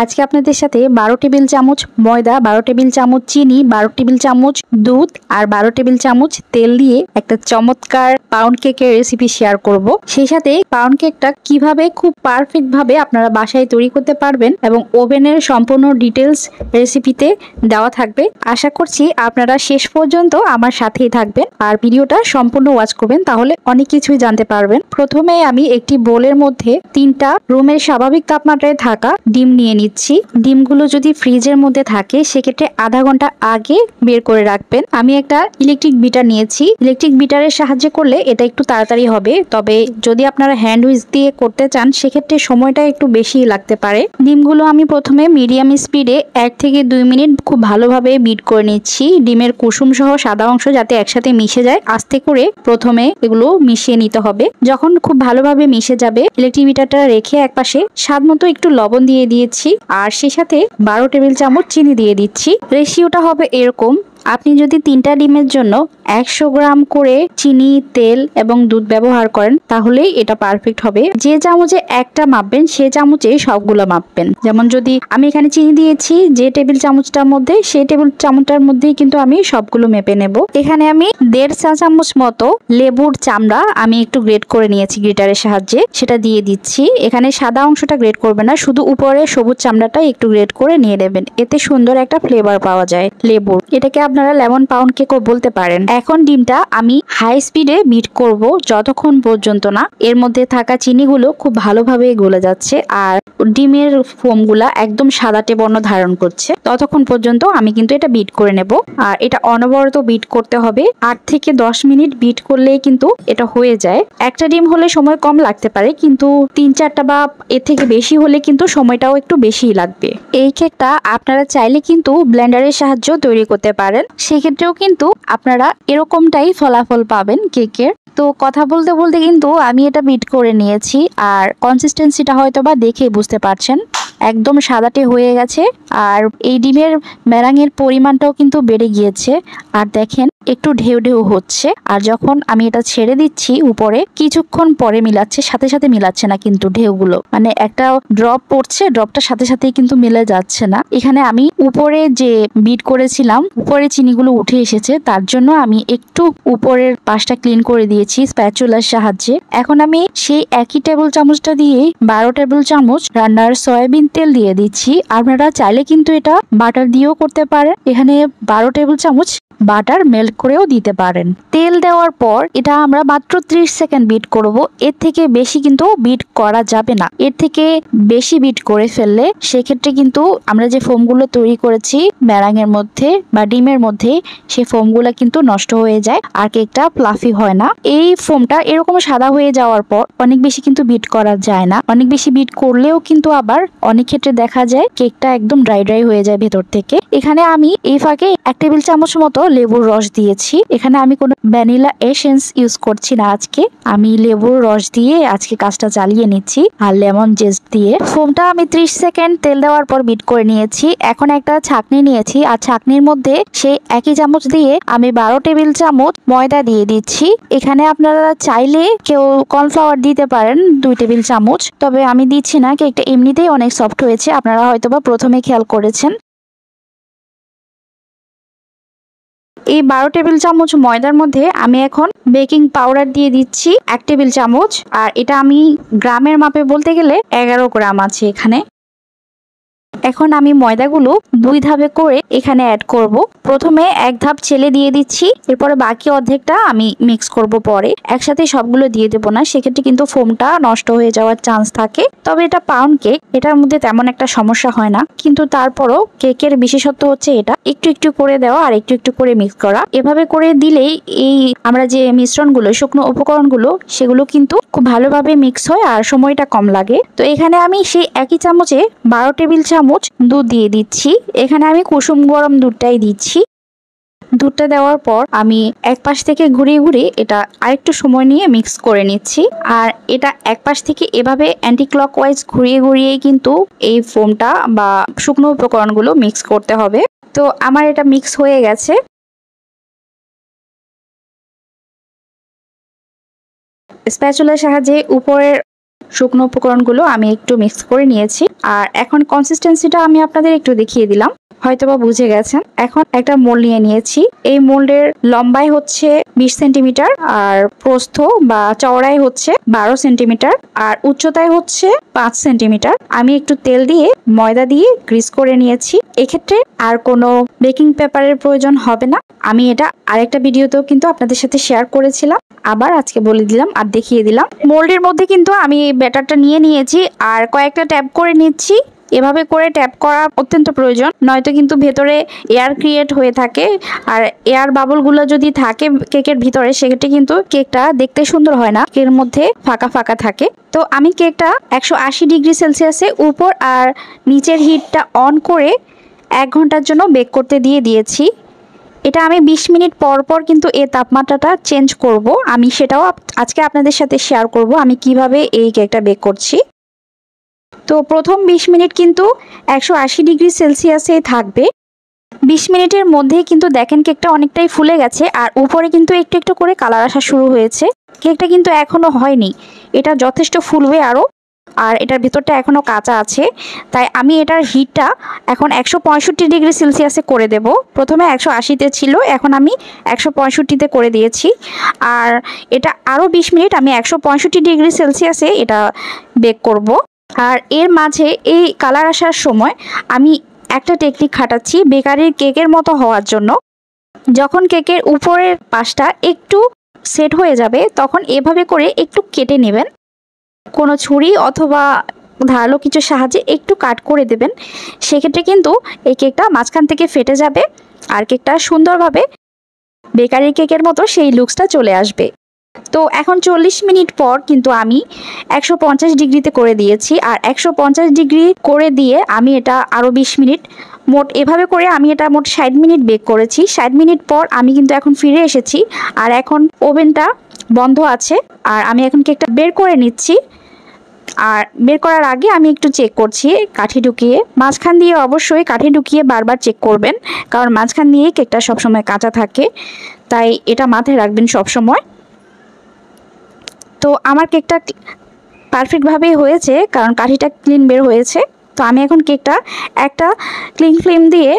আজকে আপনাদের সাথে 12 টেবিল চামচ ময়দা, 12 টেবিল চামচ চিনি, 12 টেবিল চামচ দুধ আর 12 টেবিল চামচ তেল দিয়ে একটা চমৎকার পাউন্ড কেকের রেসিপি শেয়ার করব। সেই সাথে পাউন্ড কেকটা কিভাবে খুব পারফেক্ট ভাবে আপনারা বাসায় তৈরি করতে পারবেন এবং ওভেনের সম্পূর্ণ ডিটেলস রেসিপিতে দেওয়া থাকবে। আশা করছি আপনারা শেষ পর্যন্ত আমার সাথেই থাকবেন আর ভিডিওটা সম্পূর্ণ ওয়াচ করবেন, তাহলে অনেক কিছুই জানতে পারবেন। প্রথমে আমি একটি বোলের মধ্যে 3টা রুমের স্বাভাবিক তাপমাত্রায় থাকা ডিম নিয়ে নিচ্ছি। ডিমগুলো যদি ফ্রিজের মধ্যে থাকে সেক্ষেত্রে আধা ঘন্টা আগে বের করে রাখবেন। আমি একটা ইলেকট্রিক বিটার নিয়েছি। ইলেকট্রিক বিটারের সাহায্যে করলে এটা একটু তাড়াতাড়ি হবে, তবে যদি আপনারা হ্যান্ড হুইস্ক দিয়ে করতে চান সেক্ষেত্রে সময়টা একটু বেশি লাগতে পারে। ডিমগুলো আমি প্রথমে মিডিয়াম স্পিডে 1 থেকে 2 মিনিট খুব ভালোভাবে বিট করে নিচ্ছি। ডিমের কুসুম সহ সাদা অংশ যাতে একসাথে মিশে যায়, আস্তে করে প্রথমে এগুলো মিশিয়ে নিতে হবে। যখন খুব ভালোভাবে মিশে যাবে ইলেকট্রিক বিটারটা রেখে একপাশে স্বাদ মতো একটু লবণ দিয়ে দিয়েছি আর সেই সাথে 12 টেবিল চামচ চিনি দিয়ে দিচ্ছি। রেশিওটা হবে এরকম, আপনি যদি 3টা ডিমের জন্য 100 গ্রাম করে চিনি, তেল এবং দুধ ব্যবহার করেন তাহলেই এটা পারফেক্ট হবে। যে চামচে একটা মাপবেন সে চামচে সবগুলো মাপবেন। যেমন যদি আমি এখানে চিনি দিয়েছি যে টেবিল চামচটার মধ্যে, সেই টেবিল চামচটার মধ্যেই কিন্তু আমি সবগুলো মেপে নেব। এখানে আমি 1.5 চা চামচ মতো লেবুর চামড়া আমি একটু গ্রেট করে নিয়েছি গ্রেটারের সাহায্যে, সেটা দিয়ে দিচ্ছি। এখানে সাদা অংশটা গ্রেট করবেন না, শুধু উপরে সবুজ চামড়াটা একটু গ্রেট করে নিয়ে নেবেন, এতে সুন্দর একটা ফ্লেভার পাওয়া যায় লেবুর। এটাকে আপনারা লেমন পাউন্ড কেকও বলতে পারেন। এখন ডিমটা আমি হাই স্পিডে বিট করব যতক্ষণ পর্যন্ত না এর মধ্যে থাকা চিনিগুলো খুব ভালোভাবে গলে যাচ্ছে আর ডিমের ফোমগুলা একদম সাদাটে বর্ণ ধারণ করছে, ততক্ষণ পর্যন্ত আমি কিন্তু এটা বিট করে নেব। আর এটা অনবরত বিট করতে হবে, 8 থেকে 10 মিনিট বিট করলেই কিন্তু এটা হয়ে যায়। একটা ডিম হলে সময় কম লাগতে পারে, কিন্তু 3-4টা বা এর থেকে বেশি হলে কিন্তু সময়টাও একটু বেশিই লাগবে। এই কেকটা আপনারা চাইলে কিন্তু ব্লেন্ডারের সাহায্যে তৈরি করতে পারেন, সেক্ষেত্রেও কিন্তু আপনারা এরকমটাই ফলাফল পাবেন কেকের। তো কথা বলতে বলতে কিন্তু আমি এটা বিট করে নিয়েছি আর কনসিস্টেন্সিটা হয়তো বা দেখে বুঝতে পারছেন একদম সাদাটে হয়ে গেছে আর এই ডিমের মেরাঙের পরিমাণটাও কিন্তু বেড়ে গিয়েছে আর দেখেন একটু ঢেউ ঢেউ হচ্ছে। আর যখন আমি এটা ছেড়ে দিচ্ছি উপরে কিছুক্ষণ পরে মিলাচ্ছে, সাথে সাথে মিলাচ্ছে না কিন্তু ঢেউগুলো, মানে একটা ড্রপ পড়ছে, ড্রপটার সাথে সাথেই কিন্তু মিলে যাচ্ছে না। এখানে আমি উপরে যে বিট করেছিলাম উপরে চিনিগুলো উঠে এসেছে, তার জন্য আমি একটু উপরের পাশটা ক্লিন করে দিয়েছি স্প্যাচুলার সাহায্যে। এখন আমি সেই একই টেবিল চামচটা দিয়ে 12 টেবিল চামচ রান্নার সয়াবিন তেল দিয়ে দিচ্ছি। আপনারা চাইলে কিন্তু এটা বাটার দিয়েও করতে পারেন, এখানে 12 টেবিল চামচ বাটার মেল্ট করেও দিতে পারেন। তেল দেওয়ার পর এটা আমরা মাত্র 30 সেকেন্ড বিট করব, এর থেকে বেশি কিন্তু বিট করা যাবে না। এর থেকে বেশি বিট করে ফেললে সেক্ষেত্রে কিন্তু আমরা যে ফোমগুলো তৈরি করেছি মেরাঙের মধ্যে বা ডিমের মধ্যে, সেই ফোমগুলো কিন্তু নষ্ট হয়ে যায় আর কেকটা ফ্লাফি হয় না। এই ফোমটা এরকম সাদা হয়ে যাওয়ার পর অনেক বেশি কিন্তু বিট করা যায় না, অনেক বেশি বিট করলেও কিন্তু আবার অনেক ক্ষেত্রে দেখা যায় কেকটা একদম ড্রাই ড্রাই হয়ে যায় ভেতর থেকে। এখানে আমি এই ফাঁকে 1 টেবিল চামচ মতো লেবুর রস দিয়েছি। এখানে আমি কোনো ভ্যানিলা এসেন্স ইউজ করছি না, আজকে আমি লেবুর রস দিয়ে আজকে কাজটা চালিয়ে নিচ্ছি আর লেমন জেস্ট দিয়ে। ফোমটা আমি 30 সেকেন্ড তেল দেওয়ার পর বিট করে নিয়েছি। এখন একটা ছাঁকনি নিয়েছি আর ছাঁকনির মধ্যে সেই একই চামচ দিয়ে আমি 12 টেবিল চামচ ময়দা দিয়ে দিচ্ছি। এখানে আপনারা চাইলে কেউ কর্নফ্লাওয়ার দিতে পারেন 2 টেবিল চামচ, তবে আমি দিচ্ছি না, কেকটা এমনিতেই অনেক সফট হয়েছে, আপনারা হয়তোবা প্রথমে খেয়াল করেছেন। এই 12 টেবিল চামচ ময়দার মধ্যে আমি এখন বেকিং পাউডার দিয়ে দিচ্ছি 1 টেবিল চামচ, আর এটা আমি গ্রামের মাপে বলতে গেলে 11 গ্রাম আছে এখানে। এখন আমি ময়দাগুলো 2 ধাপে করে এখানে অ্যাড করব। প্রথমে 1 ধাপ ছেলে দিয়ে দিচ্ছি, এরপরে বাকি অর্ধেকটা আমি মিক্স করব পরে। একসাথে সবগুলো দিয়ে দেব না, সেক্ষেত্রে কিন্তু ফোমটা নষ্ট হয়ে যাওয়ার চান্স থাকে। তবে এটা পাউন্ড কেক, এটার মধ্যে তেমন একটা সমস্যা হয় না, কিন্তু তারপরও কেকের বিশেষত্ব হচ্ছে এটা একটু একটু করে দেওয়া আর একটু একটু করে মিক্স করা। এভাবে করে দিলেই এই আমরা যে মিশ্রণগুলো, শুকনো উপকরণগুলো, সেগুলো কিন্তু খুব ভালোভাবে মিক্স হয় আর সময়টা কম লাগে। তো এখানে আমি সেই একই চামচে 12 টেবিল চামচ দুধ দিয়ে দিচ্ছি। এখানে আমি কুসুম গরম দুধটাই দিচ্ছি। দুধটা দেওয়ার পর আমি এক পাশ থেকে ঘুরিয়ে ঘুরিয়ে এটা আরেকটু সময় নিয়ে মিক্স করে নিচ্ছি। আর এটা এক পাশ থেকে এভাবে অ্যান্টি ক্লকওয়াইজ ঘুরিয়ে ঘুরিয়েই কিন্তু এই ফোমটা বা শুকনো উপকরণগুলো মিক্স করতে হবে। তো আমার এটা মিক্স হয়ে গেছে। স্প্যাচুলার সাহায্যে উপরের শুকনো উপকরণগুলো আমি একটু মিক্স করে নিয়েছি। আর এখন কনসিস্টেন্সিটা আমি আপনাদের একটু দেখিয়ে দিলাম, হয়তোবা বুঝে গেছেন। এখন একটা মোল্ড নিয়ে নিয়েছি। এই মোল্ডের লম্বাই হচ্ছে 20 সেন্টিমিটার, আর প্রস্থ বা চওড়াই হচ্ছে 12 সেন্টিমিটার, আর উচ্চতায় হচ্ছে 5 সেন্টিমিটার। আমি একটু তেল দিয়ে ময়দা দিয়ে গ্রিস করে নিয়েছি। এক্ষেত্রে আর কোনো বেকিং পেপারের প্রয়োজন হবে না। আমি এটা আরেকটা ভিডিওতেও কিন্তু আপনাদের সাথে শেয়ার করেছিলাম, আবার আজকে বলে দিলাম আর দেখিয়ে দিলাম। মোল্ডের মধ্যে কিন্তু আমি ব্যাটারটা নিয়ে নিয়েছি আর কয়েকটা ট্যাপ করে নিচ্ছি। এভাবে করে ট্যাপ করা অত্যন্ত প্রয়োজন, নয়তো কিন্তু ভেতরে এয়ার ক্রিয়েট হয়ে থাকে, আর এয়ার বাবলগুলো যদি থাকে কেকের ভিতরে সেক্ষেত্রে কিন্তু কেকটা দেখতে সুন্দর হয় না, কেকের মধ্যে ফাঁকা ফাঁকা থাকে। তো আমি কেকটা 180 ডিগ্রি সেলসিয়াসে উপর আর নিচের হিটটা অন করে 1 ঘন্টার জন্য বেক করতে দিয়েছি। এটা আমি 20 মিনিট পর পর কিন্তু এর তাপমাত্রাটা চেঞ্জ করব। আমি সেটাও আজকে আপনাদের সাথে শেয়ার করব আমি কিভাবে এই কেকটা বেক করছি। তো প্রথম 20 মিনিট কিন্তু 180 ডিগ্রি সেলসিয়াসে থাকবে। 20 মিনিটের মধ্যেই কিন্তু দেখেন কেকটা অনেকটাই ফুলে গেছে, আর উপরে কিন্তু একটু একটু করে কালার আসা শুরু হয়েছে। কেকটা কিন্তু এখনো হয়নি, এটা যথেষ্ট ফুলবে আরও, আর এটার ভেতরটা এখনও কাঁচা আছে। তাই আমি এটার হিটটা এখন 165 ডিগ্রি সেলসিয়াসে করে দেব। প্রথমে 180-তে ছিল, এখন আমি 165-তে করে দিয়েছি। আর এটা আরও 20 মিনিট আমি 165 ডিগ্রি সেলসিয়াসে এটা বেক করব। আর এর মাঝে এই কালার আসার সময় আমি একটা টেকনিক খাটাচ্ছি বেকারির কেকের মতো হওয়ার জন্য। যখন কেকের উপরের পাশটা একটু সেট হয়ে যাবে তখন এভাবে করে একটু কেটে নেবেন, কোনো ছুরি অথবা ধারালো কিছুর সাহায্যে একটু কাট করে দেবেন। সেক্ষেত্রে কিন্তু এই কেকটা মাঝখান থেকে ফেটে যাবে আর কেকটা সুন্দরভাবে বেকারি কেকের মতো সেই লুকসটা চলে আসবে। তো এখন 40 মিনিট পর কিন্তু আমি 150 ডিগ্রিতে করে দিয়েছি, আর 150 ডিগ্রি করে দিয়ে আমি এটা আরও 20 মিনিট, মোট এভাবে করে আমি এটা মোট 60 মিনিট বেক করেছি। 60 মিনিট পর আমি কিন্তু এখন ফিরে এসেছি, আর এখন ওভেনটা বন্ধ আছে, আর আমি এখন কেকটা বের করে নিচ্ছি। আর বের করার আগে আমি একটু চেক করছি কাঠি ঢুকিয়ে, মাঝখান দিয়ে অবশ্যই কাঠি ঢুকিয়ে বারবার চেক করবেন, কারণ মাঝখান দিয়েই কেকটা সবসময় কাঁচা থাকে, তাই এটা মাথায় রাখবেন সবসময়। তো আমার কেকটা পারফেক্টভাবেই হয়েছে, কারণ কাঠিটা ক্লিন বের হয়েছে। তো আমি এখন কেকটা একটা ক্লিন ফিল্ম দিয়ে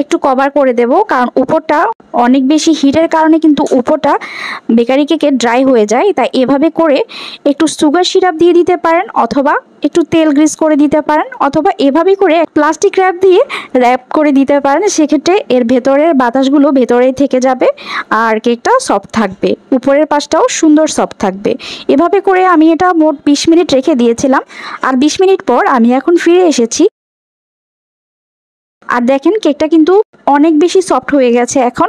একটু কভার করে দেব, কারণ উপরটা অনেক বেশি হিটের কারণে কিন্তু উপরটা বেকারি কেকে ড্রাই হয়ে যায়। তাই এভাবে করে একটু সুগার সিরাপ দিয়ে দিতে পারেন, অথবা একটু তেল গ্রিস করে দিতে পারেন, অথবা এভাবে করে প্লাস্টিক র্যাপ দিয়ে র্যাপ করে দিতে পারেন। সেক্ষেত্রে এর ভেতরের বাতাসগুলো ভেতরেই থেকে যাবে আর কেকটা সফট থাকবে, উপরের পাশটাও সুন্দর সফট থাকবে। এভাবে করে আমি এটা মোট 20 মিনিট রেখে দিয়েছিলাম, আর 20 মিনিট পর আমি এখন ফিরে এসেছি। আর দেখেন কেকটা কিন্তু অনেক বেশি সফট হয়ে গেছে। এখন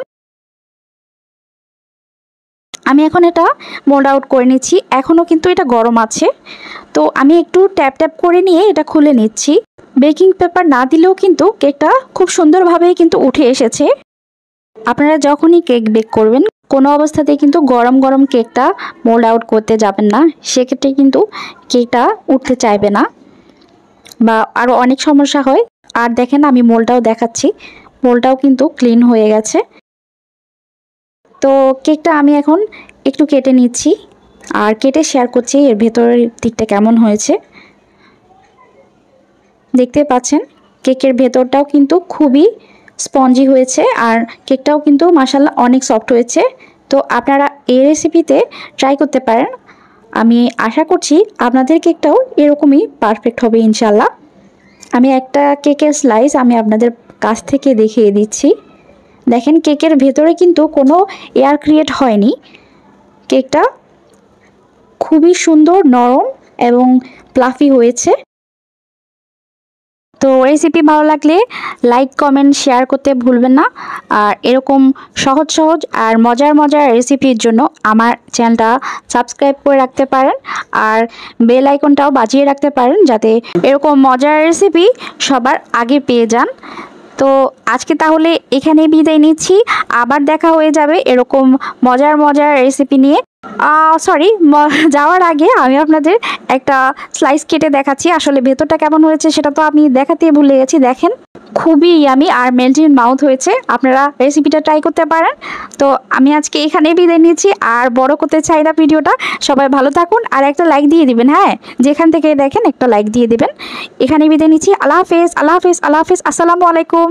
আমি এখন এটা মোল্ড আউট করে নিচ্ছি, এখনও কিন্তু এটা গরম আছে। তো আমি একটু ট্যাপ ট্যাপ করে নিয়ে এটা খুলে নিচ্ছি। বেকিং পেপার না দিলেও কিন্তু কেকটা খুব সুন্দরভাবেই কিন্তু উঠে এসেছে। আপনারা যখনই কেক বেক করবেন কোনো অবস্থাতেই কিন্তু গরম গরম কেকটা মোল্ড আউট করতে যাবেন না, সেক্ষেত্রে কিন্তু কেকটা উঠতে চাইবে না বা আরও অনেক সমস্যা হয়। আর দেখেন আমি মোলটাও দেখাচ্ছি, মোলটাও কিন্তু ক্লিন হয়ে গেছে। তো কেকটা আমি এখন একটু কেটে নিচ্ছি আর কেটে শেয়ার করছি এর ভেতরের দিকটা কেমন হয়েছে। দেখতে পাচ্ছেন কেকের ভেতরটাও কিন্তু খুবই স্পঞ্জি হয়েছে, আর কেকটাও কিন্তু মাশাআল্লাহ অনেক সফট হয়েছে। তো আপনারা এই রেসিপিতে ট্রাই করতে পারেন, আমি আশা করছি আপনাদের কেকটাও এরকমই পারফেক্ট হবে ইনশাল্লাহ। আমি একটা কেকের স্লাইস আমি আপনাদের কাছ থেকে দেখিয়ে দিচ্ছি। দেখেন কেকের ভেতরে কিন্তু কোনো এয়ার ক্রিয়েট হয়নি, কেকটা খুবই সুন্দর নরম এবং প্লাফি হয়েছে। তো রেসিপি ভালো লাগলে লাইক কমেন্ট শেয়ার করতে ভুলবেন না। আর এরকম সহজ সহজ আর মজার মজার রেসিপির জন্য আমার চ্যানেলটা সাবস্ক্রাইব করে রাখতে পারেন, আর বেল আইকনটাও বাজিয়ে রাখতে পারেন যাতে এরকম মজার রেসিপি সবার আগে পেয়ে যান। তো আজকে তাহলে এখানেই বিদায় নিচ্ছি, আবার দেখা হয়ে যাবে এরকম মজার মজার রেসিপি নিয়ে। সরি, যাওয়ার আগে আমি আপনাদের একটা স্লাইস কেটে দেখাচ্ছি, আসলে ভেতরটা কেমন হয়েছে সেটা তো আমি দেখাতে ভুলে গেছি। দেখেন খুবই ইয়ামি আর মেল্ট ইন মাউথ হয়েছে। আপনারা রেসিপিটা ট্রাই করতে পারেন। তো আমি আজকে এখানেই বিদায় নিচ্ছি, আর বড় করতে চাই না ভিডিওটা। সবাই ভালো থাকুন আর একটা লাইক দিয়ে দিবেন। হ্যাঁ, যেখান থেকে দেখেন একটা লাইক দিয়ে দিবেন। এখানেই বিদায় নিচ্ছি। আল্লাহ হাফেজ, আল্লাহ হাফেজ, আল্লাহ হাফেজ। আসসালামু আলাইকুম।